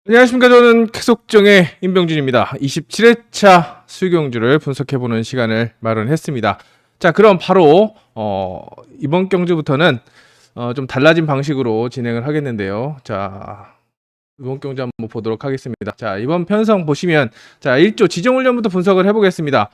안녕하십니까. 저는 계속정의 임병준입니다. 27회차 수경주를 분석해보는 시간을 마련했습니다. 자, 그럼 바로 이번 경주부터는 좀 달라진 방식으로 진행을 하겠는데요. 자, 이번 경주 한번 보도록 하겠습니다. 자, 이번 편성 보시면 자, 1조 지정훈련부터 분석을 해보겠습니다.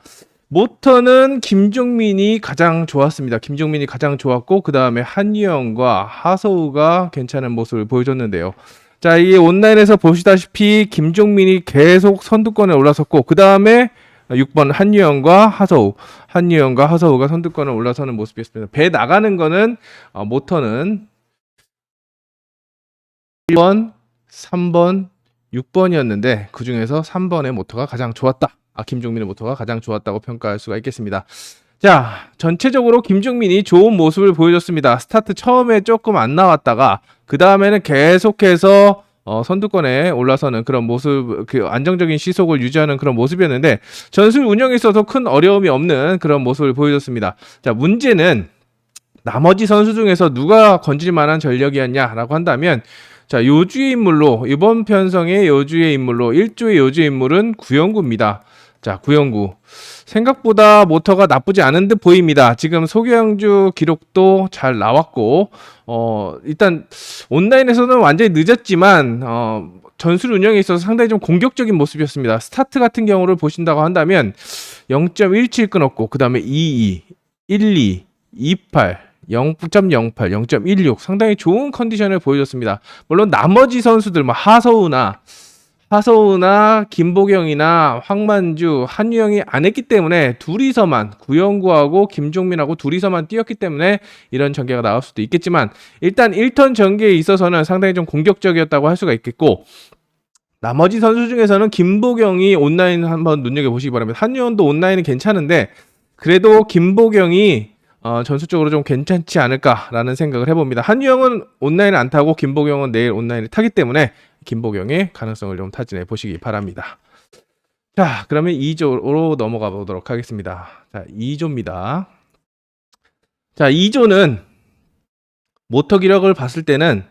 모터는 김종민이 가장 좋았습니다. 김종민이 가장 좋았고 그 다음에 한유영과 하서우가 괜찮은 모습을 보여줬는데요. 자, 이 온라인에서 보시다시피 김종민이 계속 선두권에 올라섰고 그 다음에 6번 한유영과 하서우가 선두권에 올라서는 모습이었습니다. 배 나가는 거는 모터는 1번, 3번, 6번이었는데 그 중에서 3번의 모터가 가장 좋았다. 김종민의 모터가 가장 좋았다고 평가할 수가 있겠습니다. 자, 전체적으로 김종민이 좋은 모습을 보여줬습니다. 스타트 처음에 조금 안 나왔다가 그 다음에는 계속해서 선두권에 올라서는 그런 모습, 그 안정적인 시속을 유지하는 그런 모습이었는데 전술 운영에 있어서 큰 어려움이 없는 그런 모습을 보여줬습니다. 자, 문제는 나머지 선수 중에서 누가 건질 만한 전력이었냐라고 한다면 자, 요주의 인물로 이번 편성의 요주의 인물로 1조의 요주의 인물은 구영구입니다. 자, 구영구 생각보다 모터가 나쁘지 않은 듯 보입니다. 지금 소개영주 기록도 잘 나왔고 일단 온라인에서는 완전히 늦었지만 전술 운영에 있어서 상당히 좀 공격적인 모습이었습니다. 스타트 같은 경우를 보신다고 한다면 0.17 끊었고 그 다음에 22, 12, 28 0.08, 0.16 상당히 좋은 컨디션을 보여줬습니다. 물론 나머지 선수들 뭐 하서우나 김보경이나 황만주, 한유영이 안 했기 때문에 둘이서만 구영구하고 김종민하고 둘이서만 뛰었기 때문에 이런 전개가 나올 수도 있겠지만 일단 1턴 전개에 있어서는 상당히 좀 공격적이었다고 할 수가 있겠고 나머지 선수 중에서는 김보경이 온라인 한번 눈여겨보시기 바랍니다. 한유영도 온라인은 괜찮은데 그래도 김보경이 전술적으로 좀 괜찮지 않을까라는 생각을 해봅니다. 한유영은 온라인을 안 타고 김보경은 내일 온라인을 타기 때문에 김보경의 가능성을 좀 타진해 보시기 바랍니다. 자, 그러면 2조로 넘어가 보도록 하겠습니다. 자, 2조입니다. 자, 2조는 모터 기력을 봤을 때는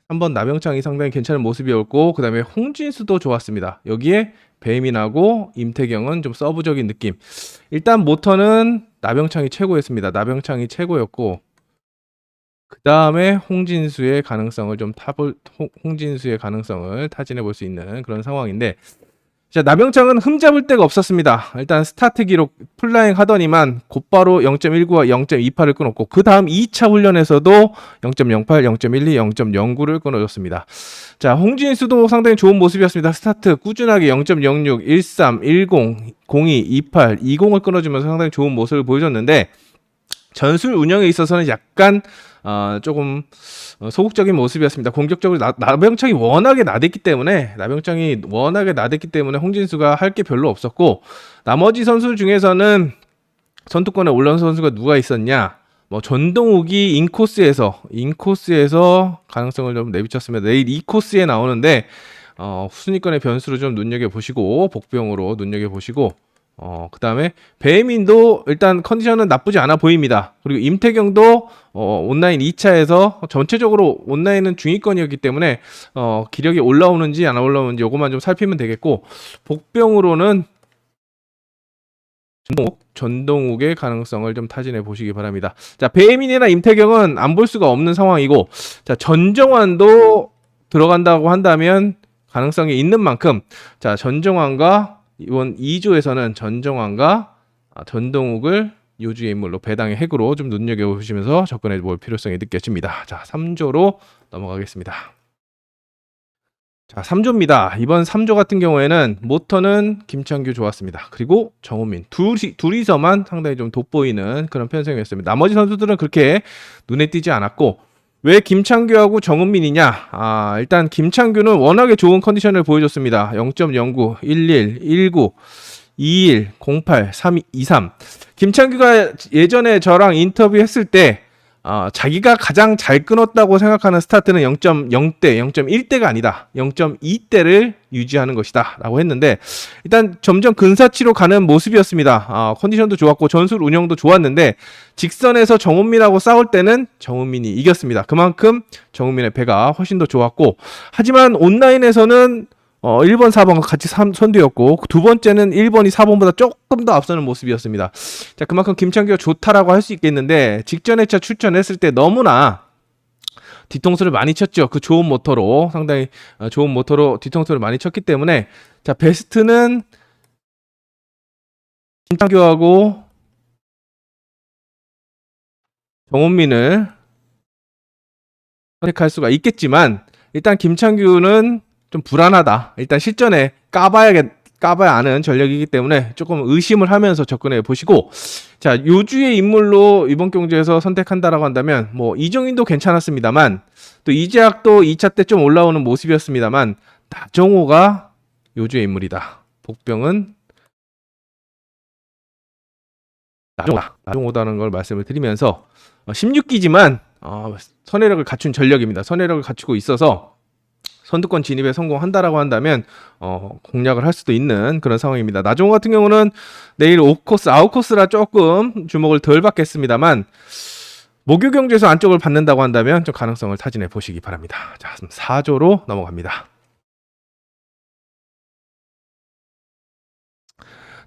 3번 나병창이 상당히 괜찮은 모습이었고 그 다음에 홍진수도 좋았습니다. 여기에 배민하고 임태경은 좀 서브적인 느낌. 일단 모터는 나병창이 최고였습니다. 나병창이 최고였고 그 다음에 홍진수의 가능성을 타진해 볼 수 있는 그런 상황인데 자, 나병창은 흠잡을 데가 없었습니다. 일단 스타트 기록 풀라잉 하더니만 곧바로 0.19와 0.28을 끊었고 그 다음 2차 훈련에서도 0.08, 0.12, 0.09를 끊어줬습니다. 자, 홍진수도 상당히 좋은 모습이었습니다. 스타트 꾸준하게 0.06, 13, 10, 02, 28, 20을 끊어주면서 상당히 좋은 모습을 보여줬는데 전술 운영에 있어서는 약간 조금 소극적인 모습이었습니다. 공격적으로 나병창이 워낙에 나댔기 때문에 홍진수가 할 게 별로 없었고 나머지 선수 중에서는 선두권에 올라온 선수가 누가 있었냐? 뭐 전동욱이 인코스에서 가능성을 좀 내비쳤습니다. 내일 2코스에 나오는데 순위권의 변수를 좀 눈여겨보시고 복병으로 눈여겨보시고 그 다음에 배민도 일단 컨디션은 나쁘지 않아 보입니다. 그리고 임태경도 온라인 2차에서 전체적으로 온라인은 중위권이었기 때문에 기력이 올라오는지 안 올라오는지 요것만 좀 살피면 되겠고 복병으로는 전동욱의 가능성을 좀 타진해 보시기 바랍니다. 자, 배민이나 임태경은 안 볼 수가 없는 상황이고 자, 전정환도 들어간다고 한다면 가능성이 있는 만큼 자, 전정환과 이번 2조에서는 전정환과 전동욱을 요주의 인물로 배당의 핵으로 좀 눈여겨보시면서 접근해 볼 필요성이 느껴집니다. 자, 3조로 넘어가겠습니다. 자, 3조입니다. 이번 3조 같은 경우에는 모터는 김창규 좋았습니다. 그리고 정우민 둘이서만 상당히 좀 돋보이는 그런 편성이었습니다. 나머지 선수들은 그렇게 눈에 띄지 않았고 왜 김창규하고 정은민이냐? 일단 김창규는 워낙에 좋은 컨디션을 보여줬습니다. 0.09, 11, 19, 21, 08, 32, 23. 김창규가 예전에 저랑 인터뷰했을 때 자기가 가장 잘 끊었다고 생각하는 스타트는 0.0대, 0.1대가 아니다. 0.2대를 유지하는 것이다. 라고 했는데, 일단 점점 근사치로 가는 모습이었습니다. 컨디션도 좋았고, 전술 운영도 좋았는데, 직선에서 정훈민하고 싸울 때는 정훈민이 이겼습니다. 그만큼 정훈민의 배가 훨씬 더 좋았고, 하지만 온라인에서는 1번, 4번 같이 선두였고, 두 번째는 1번이 4번보다 조금 더 앞서는 모습이었습니다. 자, 그만큼 김창규가 좋다라고 할 수 있겠는데, 직전 회차 출전했을 때 너무나 뒤통수를 많이 쳤죠. 그 좋은 모터로, 상당히 좋은 모터로 뒤통수를 많이 쳤기 때문에, 자, 베스트는 김창규하고 정훈민을 선택할 수가 있겠지만, 일단 김창규는 좀 불안하다. 일단 실전에 까봐야 아는 전력이기 때문에 조금 의심을 하면서 접근해 보시고, 자, 요주의 인물로 이번 경주에서 선택한다라고 한다면 뭐 이정인도 괜찮았습니다만, 또 이재학도 2차 때 좀 올라오는 모습이었습니다만, 나정호가 요주의 인물이다. 복병은 나정호다는 걸 말씀을 드리면서 16기지만 선회력을 갖춘 전력입니다. 선회력을 갖추고 있어서 선두권 진입에 성공한다라고 한다면 공략을 할 수도 있는 그런 상황입니다. 나정호 같은 경우는 내일 5코스, 아웃코스라 조금 주목을 덜 받겠습니다만, 목요 경주에서 안쪽을 받는다고 한다면 좀 가능성을 타진해 보시기 바랍니다. 자, 4조로 넘어갑니다.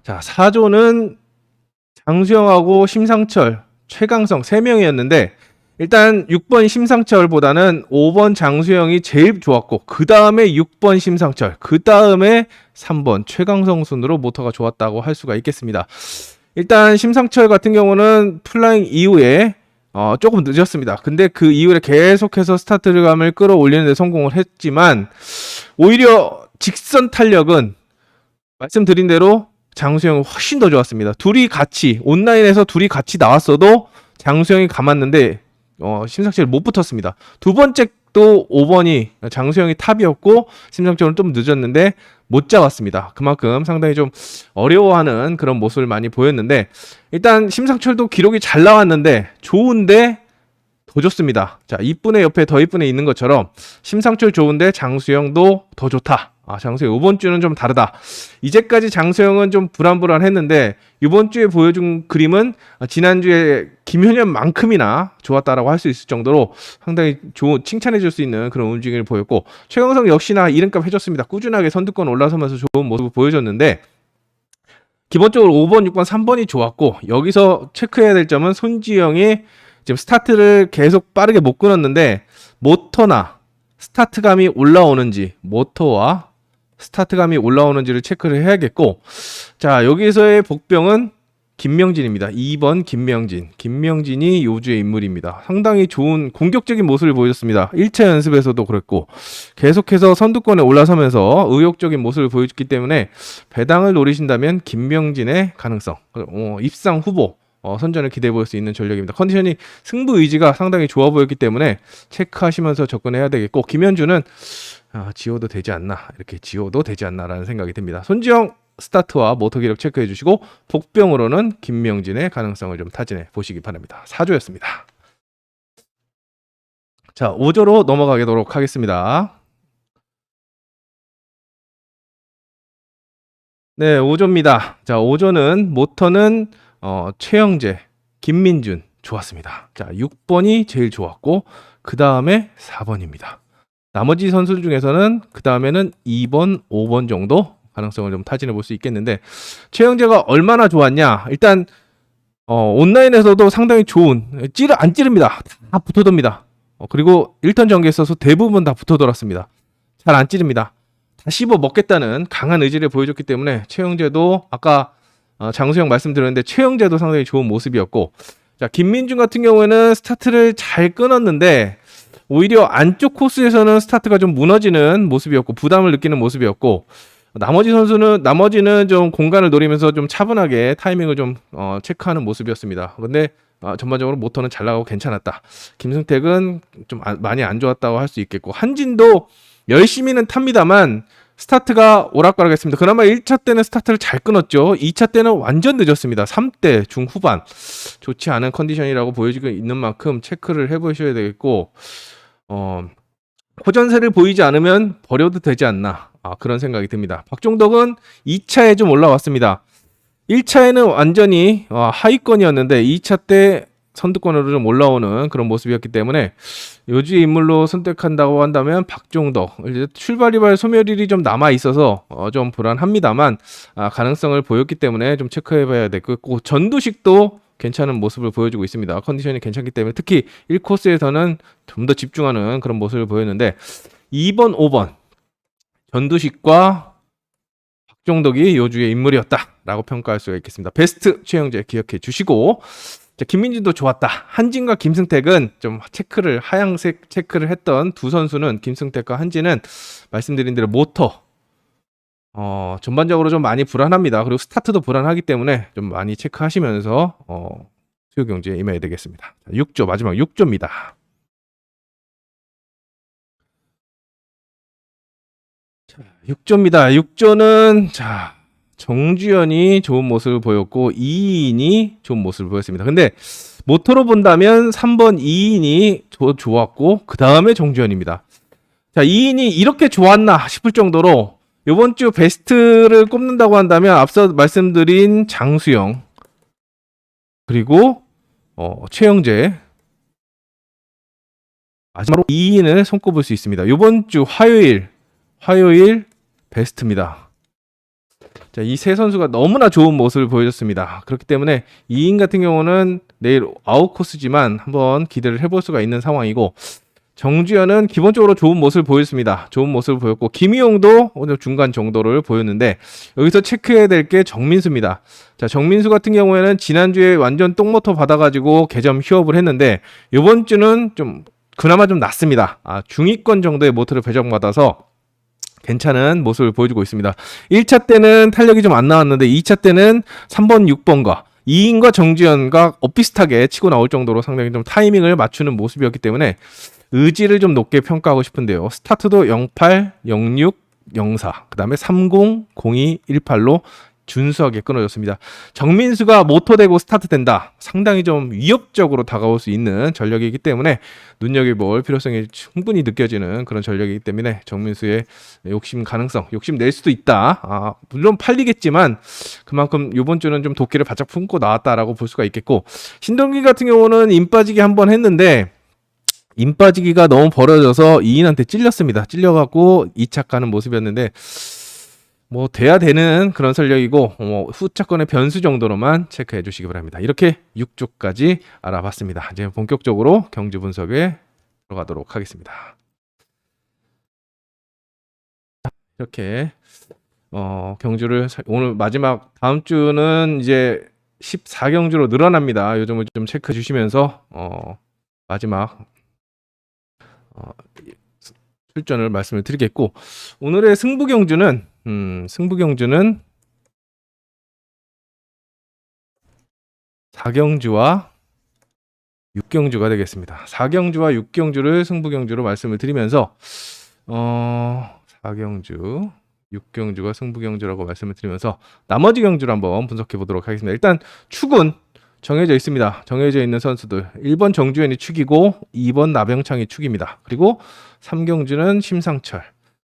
자, 4조는 장수영하고 심상철, 최강성 3명이었는데, 일단 6번 심상철보다는 5번 장수영이 제일 좋았고, 그 다음에 6번 심상철, 그 다음에 3번 최강성 순으로 모터가 좋았다고 할 수가 있겠습니다. 일단 심상철 같은 경우는 플라잉 이후에 조금 늦었습니다. 근데 그 이후에 계속해서 스타트감을 끌어올리는 데 성공을 했지만, 오히려 직선 탄력은 말씀드린 대로 장수영이 훨씬 더 좋았습니다. 온라인에서 둘이 같이 나왔어도 장수영이 감았는데 심상철이 못 붙었습니다. 두 번째 또 5번이 장수영이 탑이었고, 심상철은 좀 늦었는데 못 잡았습니다. 그만큼 상당히 좀 어려워하는 그런 모습을 많이 보였는데, 일단 심상철도 기록이 잘 나왔는데 좋은데 더 좋습니다. 자, 이쁜애 옆에 더 이쁜애 있는 것처럼 심상철 좋은데 장수영도 더 좋다. 장수영 이번 주는 좀 다르다. 이제까지 장수영은 좀 불안불안했는데 이번 주에 보여준 그림은 지난주에 김효년만큼이나 좋았다라고 할 수 있을 정도로 상당히 좋은, 칭찬해줄 수 있는 그런 움직임을 보였고, 최강성 역시나 이름값 해줬습니다. 꾸준하게 선두권 올라서면서 좋은 모습을 보여줬는데, 기본적으로 5번, 6번, 3번이 좋았고, 여기서 체크해야 될 점은 손지영이 지금 스타트를 계속 빠르게 못 끊었는데, 모터나 스타트감이 올라오는지, 모터와 스타트감이 올라오는지를 체크를 해야겠고, 자, 여기서의 복병은 김명진입니다. 2번 김명진. 김명진이 요주의 인물입니다. 상당히 좋은 공격적인 모습을 보여줬습니다. 1차 연습에서도 그랬고, 계속해서 선두권에 올라서면서 의욕적인 모습을 보여줬기 때문에 배당을 노리신다면 김명진의 가능성, 입상 후보 선전을 기대해 볼 수 있는 전력입니다. 컨디션이, 승부 의지가 상당히 좋아 보였기 때문에 체크하시면서 접근해야 되겠고, 김현주는 지워도 되지 않나, 이렇게 지워도 되지 않나라는 생각이 듭니다. 손지영 스타트와 모터 기록 체크해 주시고, 복병으로는 김명진의 가능성을 좀 타진해 보시기 바랍니다. 4조였습니다. 자, 5조로 넘어가도록 하겠습니다. 네, 5조입니다. 자, 5조는 모터는 최영재, 김민준 좋았습니다. 자, 6번이 제일 좋았고, 그 다음에 4번입니다. 나머지 선수들 중에서는 그 다음에는 2번, 5번 정도 가능성을 좀 타진해 볼 수 있겠는데, 최영재가 얼마나 좋았냐? 일단 온라인에서도 상당히 좋은, 안 찌릅니다. 다 붙어돌니다. 그리고 1턴 전개에 있어서 대부분 다 붙어돌았습니다. 잘 안 찌릅니다. 다 씹어 먹겠다는 강한 의지를 보여줬기 때문에 최영재도 아까 장수영 말씀드렸는데 최영재도 상당히 좋은 모습이었고, 자, 김민준 같은 경우에는 스타트를 잘 끊었는데 오히려 안쪽 코스에서는 스타트가 좀 무너지는 모습이었고 부담을 느끼는 모습이었고, 나머지는 좀 공간을 노리면서 좀 차분하게 타이밍을 좀 체크하는 모습이었습니다. 근데 전반적으로 모터는 잘 나가고 괜찮았다. 김승택은 좀 많이 안 좋았다고 할 수 있겠고, 한진도 열심히는 탑니다만 스타트가 오락가락했습니다. 그나마 1차 때는 스타트를 잘 끊었죠. 2차 때는 완전 늦었습니다. 3대 중후반 좋지 않은 컨디션이라고 보여지고 있는 만큼 체크를 해보셔야 되겠고 호전세를 보이지 않으면 버려도 되지 않나 그런 생각이 듭니다. 박종덕은 2차에 좀 올라왔습니다. 1차에는 완전히 하위권이었는데 2차 때 선두권으로 좀 올라오는 그런 모습이었기 때문에 요주의 인물로 선택한다고 한다면 박종덕. 이제 출발 이발 소멸일이 좀 남아 있어서 좀 불안합니다만 가능성을 보였기 때문에 좀 체크해봐야 되겠고 전두식도 괜찮은 모습을 보여주고 있습니다. 컨디션이 괜찮기 때문에 특히 1코스에서는 좀 더 집중하는 그런 모습을 보였는데 2번, 5번 전두식과 박종덕이 요주의 인물이었다라고 평가할 수가 있겠습니다. 베스트 최영재 기억해 주시고 자, 김민진도 좋았다. 한진과 김승택은 좀 체크를 하향색 체크를 했던 두 선수는 김승택과 한진은 말씀드린 대로 모터 전반적으로 좀 많이 불안합니다. 그리고 스타트도 불안하기 때문에 좀 많이 체크하시면서 수요 경기에 임해야 되겠습니다. 6조 마지막 6조입니다. 자, 6조입니다. 6조는 자 정주현이 좋은 모습을 보였고 2인이 좋은 모습을 보였습니다. 근데 모토로 본다면 3번 2인이 좋았고 그 다음에 정주현입니다. 자 2인이 이렇게 좋았나 싶을 정도로 이번 주 베스트를 꼽는다고 한다면 앞서 말씀드린 장수영 그리고 최영재 마지막으로 2인을 손꼽을 수 있습니다. 이번 주 화요일 베스트입니다. 자, 이 세 선수가 너무나 좋은 모습을 보여줬습니다. 그렇기 때문에 2인 같은 경우는 내일 아웃코스지만 한번 기대를 해볼 수가 있는 상황이고 정주현은 기본적으로 좋은 모습을 보였습니다. 좋은 모습을 보였고 김희용도 오늘 중간 정도를 보였는데 여기서 체크해야 될 게 정민수입니다. 자, 정민수 같은 경우에는 지난주에 완전 똥모터 받아가지고 개점 휴업을 했는데 이번 주는 좀 그나마 좀 낫습니다. 중위권 정도의 모터를 배정받아서 괜찮은 모습을 보여주고 있습니다. 1차 때는 탄력이 좀 안 나왔는데 2차 때는 3번, 6번과 2인과 정주현과 엇비슷하게 치고 나올 정도로 상당히 좀 타이밍을 맞추는 모습이었기 때문에 의지를 좀 높게 평가하고 싶은데요. 스타트도 08, 06, 04, 그 다음에 30, 02, 18로 준수하게 끊어졌습니다. 정민수가 모토되고 스타트된다. 상당히 좀 위협적으로 다가올 수 있는 전력이기 때문에 눈여겨볼 필요성이 충분히 느껴지는 그런 전력이기 때문에 정민수의 욕심 낼 수도 있다. 물론 팔리겠지만 그만큼 이번 주는 좀 도끼를 바짝 품고 나왔다라고 볼 수가 있겠고 신동기 같은 경우는 임 빠지기 한번 했는데 임 빠지기가 너무 벌어져서 2인한테 찔렸습니다. 찔려갖고 2차 가는 모습이었는데 뭐 돼야 되는 그런 전력이고 후차권의 변수 정도로만 체크해 주시기 바랍니다. 이렇게 6조까지 알아봤습니다. 이제 본격적으로 경주 분석에 들어가도록 하겠습니다. 이렇게 경주를 오늘 마지막 다음 주는 이제 14경주로 늘어납니다. 이 점을 좀 체크해 주시면서 마지막 출전을 말씀을 드리겠고 오늘의 승부 경주는 4경주와 6경주가 되겠습니다. 4경주와 6경주를 승부 경주로 말씀을 드리면서 4경주, 6경주가 승부 경주라고 말씀을 드리면서 나머지 경주를 한번 분석해 보도록 하겠습니다. 일단 축은 정해져 있습니다. 정해져 있는 선수들 1번 정주현이 축이고 2번 나병창이 축입니다. 그리고 3경주는 심상철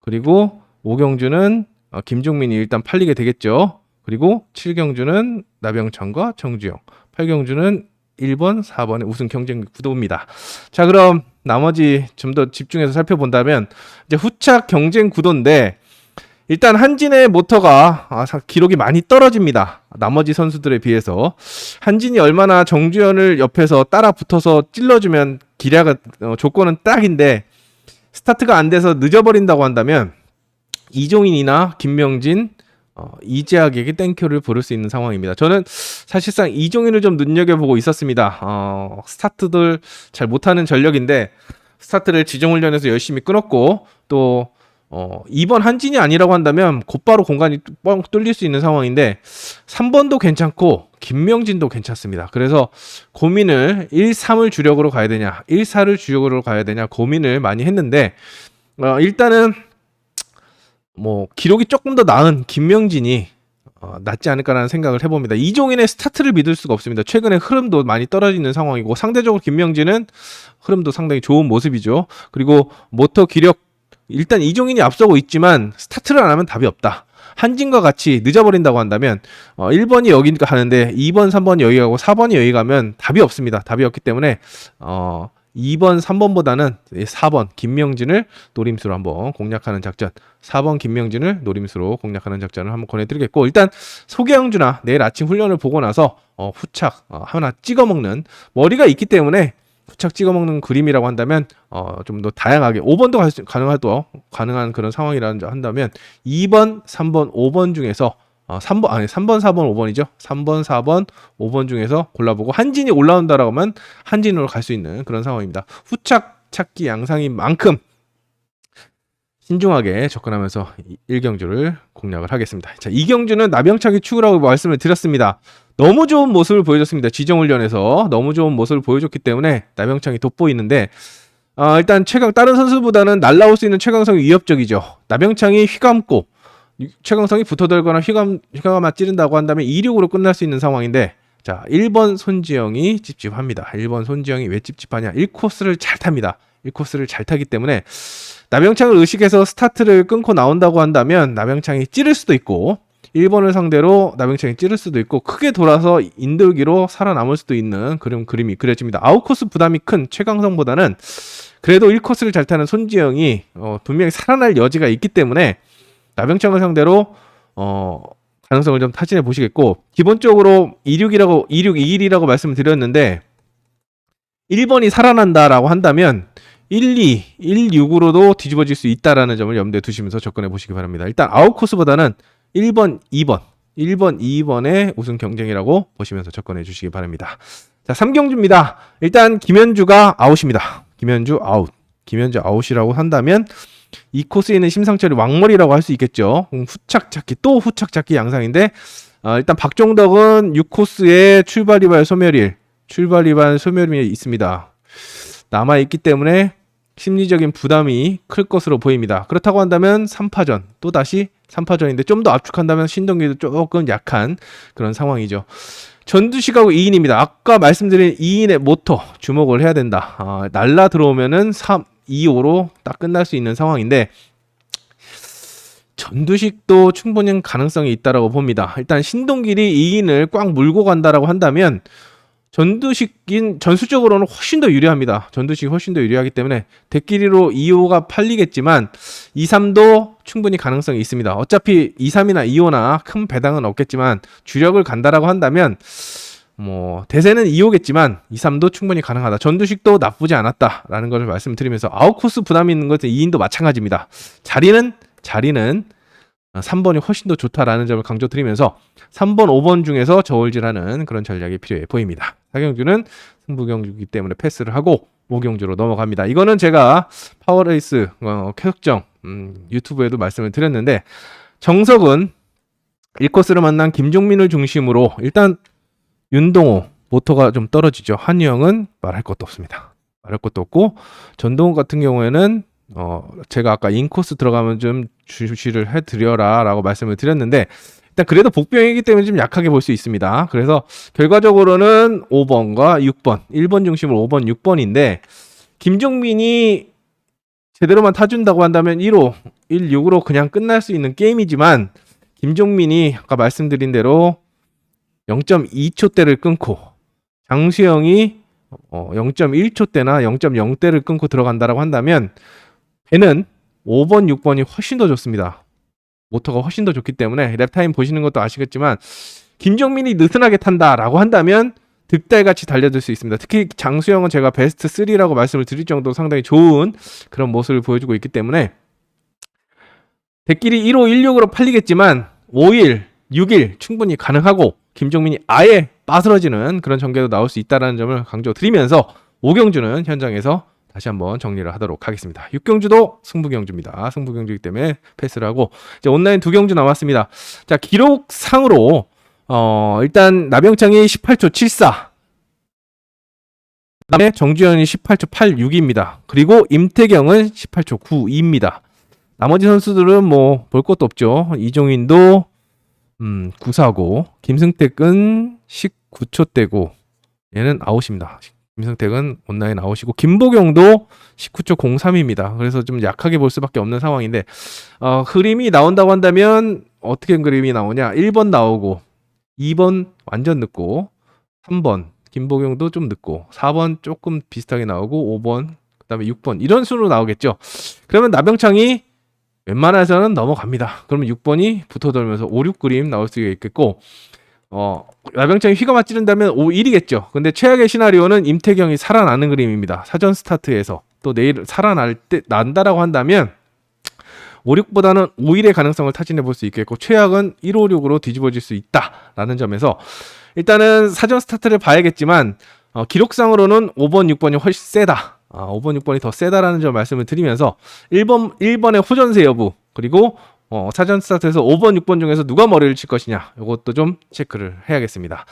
그리고 5경주는 김종민이 일단 팔리게 되겠죠. 그리고 7경주는 나병창과 정주영 8경주는 1번, 4번의 우승 경쟁 구도입니다. 자, 그럼 나머지 좀 더 집중해서 살펴본다면 이제 후착 경쟁 구도인데 일단 한진의 모터가 기록이 많이 떨어집니다. 나머지 선수들에 비해서 한진이 얼마나 정주현을 옆에서 따라 붙어서 찔러주면 기량은 조건은 딱인데 스타트가 안 돼서 늦어버린다고 한다면 이종인이나 김명진, 이재학에게 땡큐를 부를 수 있는 상황입니다. 저는 사실상 이종인을 좀 눈여겨보고 있었습니다. 스타트들 잘 못하는 전력인데 스타트를 지정훈련에서 열심히 끊었고 또 이번 한진이 아니라고 한다면 곧바로 공간이 뻥 뚫릴 수 있는 상황인데 3번도 괜찮고 김명진도 괜찮습니다. 그래서 고민을 1, 3을 주력으로 가야 되냐 1, 4를 주력으로 가야 되냐 고민을 많이 했는데 일단은 뭐 기록이 조금 더 나은 김명진이 낫지 않을까라는 생각을 해봅니다. 이종인의 스타트를 믿을 수가 없습니다. 최근에 흐름도 많이 떨어지는 상황이고 상대적으로 김명진은 흐름도 상당히 좋은 모습이죠. 그리고 모터 기력 일단 이종인이 앞서고 있지만 스타트를 안 하면 답이 없다. 한진과 같이 늦어버린다고 한다면 1번이 여기 가는데 2번, 3번이 여기 가고 4번이 여기 가면 답이 없습니다. 답이 없기 때문에 2번, 3번보다는 4번 김명진을 노림수로 한번 공략하는 작전 4번 김명진을 노림수로 공략하는 작전을 한번 권해드리겠고 일단 소개영주나 내일 아침 훈련을 보고 나서 후착 하나 찍어먹는 머리가 있기 때문에 후착 찍어먹는 그림이라고 한다면 좀 더 다양하게 5번도 가능한 그런 상황이라 한다면 2번, 3번, 5번 중에서 3번, 4번, 5번이죠. 3번, 4번, 5번 중에서 골라보고 한진이 올라온다라고 하면 한진으로 갈 수 있는 그런 상황입니다. 후착 찾기 양상인 만큼 신중하게 접근하면서 1경주를 공략을 하겠습니다. 자, 2경주는 나병창이 축구라고 말씀을 드렸습니다. 너무 좋은 모습을 보여줬습니다. 지정훈련에서 너무 좋은 모습을 보여줬기 때문에 나병창이 돋보이는데 일단 다른 선수보다는 날라올 수 있는 최강성이 위협적이죠. 나병창이 휘감고 최강성이 붙어들거나 휘감아 찌른다고 한다면 2륙으로 끝날 수 있는 상황인데 자 1번 손지영이 찝찝합니다. 1번 손지영이 왜 찝찝하냐 1코스를 잘 탑니다. 1코스를 잘 타기 때문에 나병창을 의식해서 스타트를 끊고 나온다고 한다면 나병창이 찌를 수도 있고 1번을 상대로 나병창이 찌를 수도 있고 크게 돌아서 인들기로 살아남을 수도 있는 그런 그림이 그려집니다. 아웃코스 부담이 큰 최강성보다는 그래도 1코스를 잘 타는 손지영이 분명히 살아날 여지가 있기 때문에 나병창을 상대로 가능성을 좀 타진해 보시겠고 기본적으로 2621이라고 말씀을 드렸는데 1번이 살아난다라고 한다면 1, 6으로도 뒤집어질 수 있다라는 점을 염두에 두시면서 접근해 보시기 바랍니다. 일단 아웃코스보다는 1번, 2번의 우승 경쟁이라고 보시면서 접근해 주시기 바랍니다. 자, 3경주입니다. 일단 김현주가 아웃입니다. 김현주 아웃이라고 한다면 이 코스에 있는 심상철이 왕머리라고 할 수 있겠죠. 후착 찾기 양상인데 일단 박종덕은 6코스에 출발 위반 소멸이 있습니다. 남아있기 때문에 심리적인 부담이 클 것으로 보입니다. 그렇다고 한다면 3파전 또다시 3파전인데 좀 더 압축한다면 신동기도 조금 약한 그런 상황이죠. 전두식하고 2인입니다. 아까 말씀드린 2인의 모터 주목을 해야 된다. 날라 들어오면은 3, 2, 5로 딱 끝날 수 있는 상황인데 전두식도 충분히 가능성이 있다라고 봅니다. 일단 신동길이 2인을 꽉 물고 간다라고 한다면 전두식인 전술적으로는 훨씬 더 유리합니다. 전두식이 훨씬 더 유리하기 때문에 대끼리로 2호가 팔리겠지만 2, 3도 충분히 가능성이 있습니다. 어차피 2, 3이나 2호나 큰 배당은 없겠지만 주력을 간다라고 한다면 뭐 대세는 2호겠지만 2, 3도 충분히 가능하다. 전두식도 나쁘지 않았다라는 것을 말씀드리면서 아웃코스 부담이 있는 것은 2인도 마찬가지입니다. 자리는 3번이 훨씬 더 좋다라는 점을 강조드리면서 3번, 5번 중에서 저울질하는 그런 전략이 필요해 보입니다. 4경주는 승부경주이기 때문에 패스를 하고 5경주로 넘어갑니다. 이거는 제가 파워레이스 쾌석정 유튜브에도 말씀을 드렸는데 정석은 1코스를 만난 김종민을 중심으로 일단 윤동호 모토가 좀 떨어지죠. 한유영은 말할 것도 없습니다. 말할 것도 없고 전동호 같은 경우에는 제가 아까 인코스 들어가면 좀 주시를 해드려라 라고 말씀을 드렸는데 일단 그래도 복병이기 때문에 좀 약하게 볼 수 있습니다. 그래서 결과적으로는 5번과 6번 1번 중심으로 5번 6번인데 김종민이 제대로만 타준다고 한다면 1호 1-6으로 그냥 끝날 수 있는 게임이지만 김종민이 아까 말씀드린 대로 0.2초대를 끊고 장수영이 0.1초대나 0.0대를 끊고 들어간다라고 한다면 배는 5번, 6번이 훨씬 더 좋습니다. 모터가 훨씬 더 좋기 때문에 랩타임 보시는 것도 아시겠지만 김종민이 느슨하게 탄다라고 한다면 득달같이 달려들 수 있습니다. 특히 장수영은 제가 베스트 3라고 말씀을 드릴 정도로 상당히 좋은 그런 모습을 보여주고 있기 때문에 대끼리 1호 16으로 팔리겠지만 5일, 6일 충분히 가능하고 김종민이 아예 빠스러지는 그런 전개도 나올 수 있다는 점을 강조드리면서 5경주는 현장에서 다시 한번 정리를 하도록 하겠습니다. 6경주도 승부경주입니다. 승부경주이기 때문에 패스를 하고 이제 온라인 2경주 남았습니다. 자, 기록상으로 일단 나병창이 18초 74, 그다음에 정주현이 18초 86입니다. 그리고 임태경은 18초 92입니다. 나머지 선수들은 뭐 볼 것도 없죠. 이종인도 9사고, 김승택은 19초대고 얘는 아웃입니다. 김승택은 온라인 아웃이고 김보경도 19초 03입니다. 그래서 좀 약하게 볼 수밖에 없는 상황인데 흐름이 나온다고 한다면 어떻게 그림이 나오냐? 1번 나오고 2번 완전 늦고 3번 김보경도 좀 늦고 4번 조금 비슷하게 나오고 5번 그다음에 6번 이런 순으로 나오겠죠. 그러면 나병창이 웬만해서는 넘어갑니다. 그러면 6번이 붙어돌면서 5, 6 그림 나올 수 있겠고 나병창이 휘가 맞지른다면 5, 1이겠죠. 근데 최악의 시나리오는 임태경이 살아나는 그림입니다. 사전 스타트에서 또 내일 난다라고 한다면 5, 6보다는 5, 1의 가능성을 타진해 볼 수 있겠고 최악은 1, 5, 6으로 뒤집어질 수 있다라는 점에서 일단은 사전 스타트를 봐야겠지만 기록상으로는 5번, 6번이 훨씬 세다. 5번, 6번이 더 세다라는 점 말씀을 드리면서 1번의 호전세 여부 그리고 사전 스타트에서 5번, 6번 중에서 누가 머리를 칠 것이냐 이것도 좀 체크를 해야겠습니다.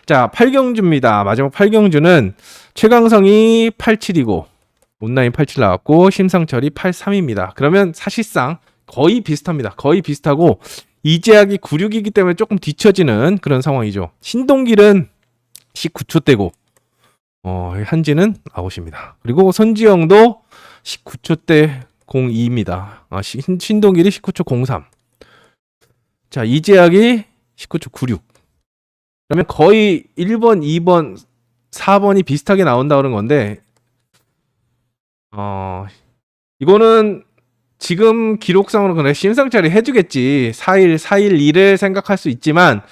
자, 8경주입니다. 마지막 8경주는 최강성이 87이고 온라인 87 나왔고 심상철이 83입니다. 그러면 사실상 거의 비슷합니다. 거의 비슷하고 이재학이 96이기 때문에 조금 뒤처지는 그런 상황이죠. 신동길은 19초대고 현지는 아웃입니다. 그리고 손지영도 19초대 02입니다. 신동길이 19초 03. 자, 이재학이 19초 96. 그러면 거의 1번, 2번, 4번이 비슷하게 나온다 그런 건데 이거는 지금 기록상으로 그냥 심상철이 해주겠지. 4일, 4일 2를 생각할 수 있지만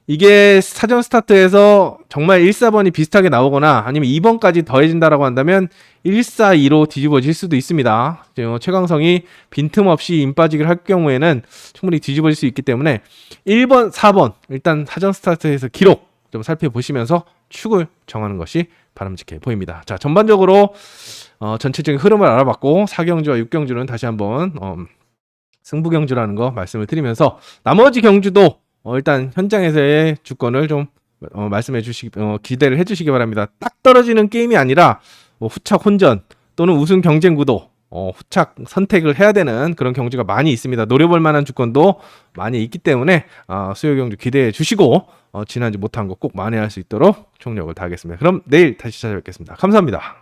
이게 사전 스타트에서 정말 1, 4번이 비슷하게 나오거나 아니면 2번까지 더해진다라고 한다면 1, 4, 2로 뒤집어질 수도 있습니다. 최강성이 빈틈없이 임 빠지기를 할 경우에는 충분히 뒤집어질 수 있기 때문에 1번, 4번 일단 사전 스타트에서 기록 좀 살펴보시면서 축을 정하는 것이 바람직해 보입니다. 자, 전반적으로 전체적인 흐름을 알아봤고 4경주와 6경주는 다시 한번 승부 경주라는 거 말씀을 드리면서 나머지 경주도 일단 현장에서의 주권을 좀 말씀해 주시기 기대를 해 주시기 바랍니다. 딱 떨어지는 게임이 아니라 후착 혼전 또는 우승 경쟁 구도 후착 선택을 해야 되는 그런 경주가 많이 있습니다. 노려볼 만한 주권도 많이 있기 때문에 수요 경주 기대해 주시고 지난주 못한 거 꼭 만회할 수 있도록 총력을 다하겠습니다. 그럼 내일 다시 찾아뵙겠습니다. 감사합니다.